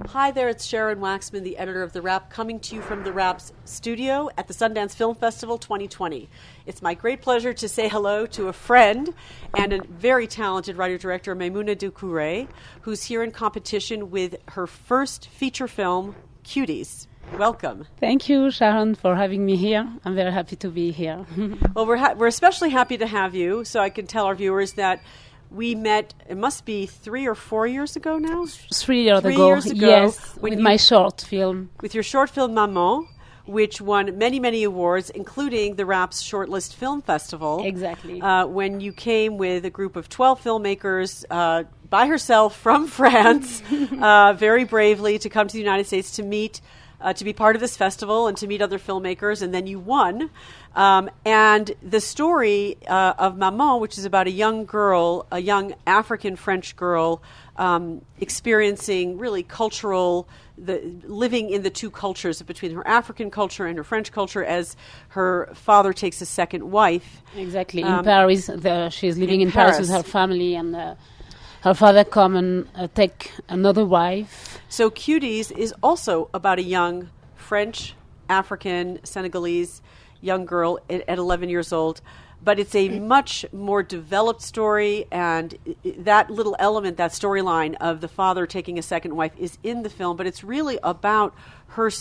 Hi there, it's Sharon Waxman, the editor of TheWrap, coming to you from TheWrap's studio at the Sundance Film Festival 2020. It's my great pleasure to say hello to a friend and a very talented writer-director, Maïmouna Doucouré, who's here in competition with her first feature film, Cuties. Welcome. Thank you, Sharon, for having me here. I'm very happy to be here. Well, we're especially happy to have you, so I can tell our viewers that we met, it must be 3 or 4 years ago now? 3 years ago, yes, with my short film. With your short film, Maman, which won many, many awards, including TheWrap's Shortlist Film Festival. Exactly. When you came with a group of 12 filmmakers by herself from France, very bravely to come to the United States to meet, to be part of this festival and to meet other filmmakers, and then you won. And the story of Maman, which is about a young girl, a young African-French girl, experiencing really living in the two cultures between her African culture and her French culture as her father takes a second wife. Exactly, in Paris. She's living in Paris with her family, and her father come and take another wife. So Cuties is also about a young French, African, Senegalese young girl at 11 years old, but it's a much more developed story, and that little element, that storyline of the father taking a second wife is in the film, but it's really about her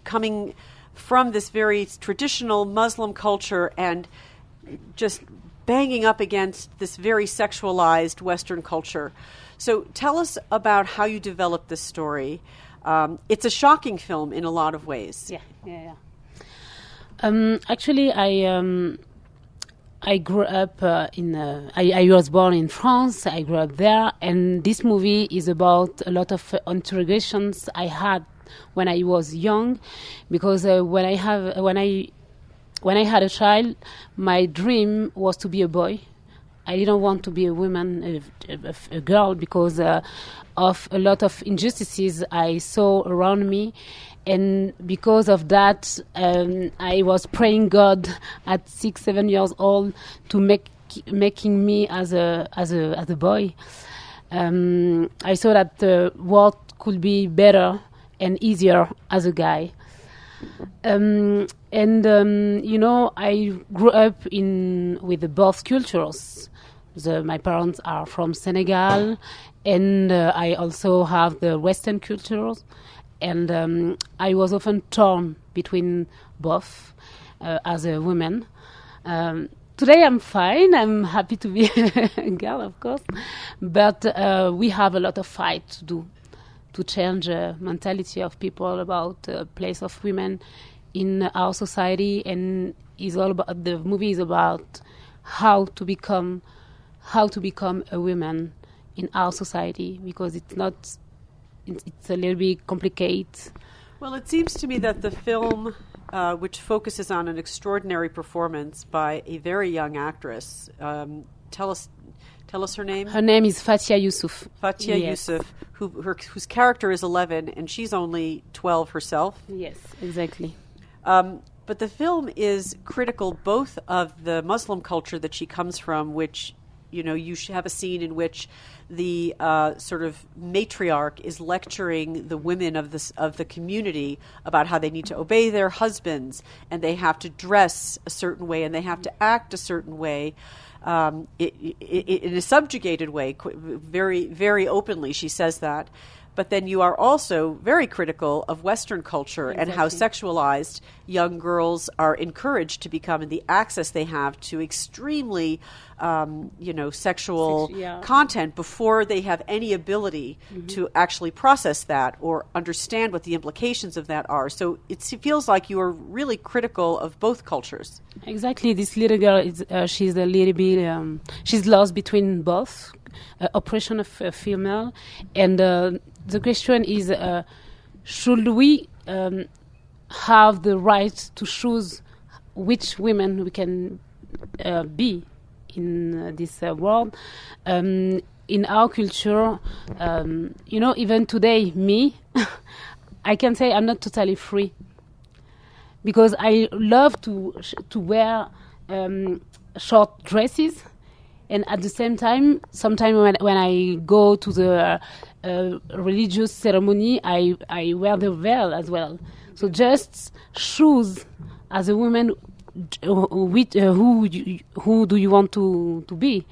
coming from this very traditional Muslim culture and just banging up against this very sexualized Western culture. So tell us about how you developed this story. It's a shocking film in a lot of ways. Yeah. Actually, I grew up I was born in France. I grew up there, and this movie is about a lot of interrogations I had when I was young, because when I had a child, my dream was to be a boy. I didn't want to be a woman, a girl, because of a lot of injustices I saw around me. And because of that, I was praying God at 6-7 years old to making me as a boy. I saw that the world could be better and easier as a guy. I grew up with both cultures. My parents are from Senegal, and I also have the Western cultures. And I was often torn between both as a woman. Today I'm fine. I'm happy to be a girl, of course. But we have a lot of fight to do to change the mentality of people about the place of women in our society. And the movie is about how to become a woman in our society, because it's a little bit complicated. Well, it seems to me that the film, which focuses on an extraordinary performance by a very young actress, tell us her name. Her name is Fatia Youssouf. Fatia Youssouf, whose character is 11, and she's only 12 herself. Yes, exactly. But the film is critical both of the Muslim culture that she comes from, which, you have a scene in which the sort of matriarch is lecturing the women of the community about how they need to obey their husbands, and they have to dress a certain way, and they have to act a certain way, in a subjugated way, very, very openly. She says that. But then you are also very critical of Western culture. Exactly. And how sexualized young girls are encouraged to become, and the access they have to extremely, sexual content before they have any ability to actually process that or understand what the implications of that are. So it feels like you are really critical of both cultures. Exactly. This little girl she's a little bit she's lost between both oppression of female and. The question is, should we have the right to choose which women we can be in this world? In our culture, even today, I can say I'm not totally free, because I love to wear short dresses. And at the same time, sometimes when I go to the religious ceremony, I wear the veil as well. So just choose as a woman who do you want to be.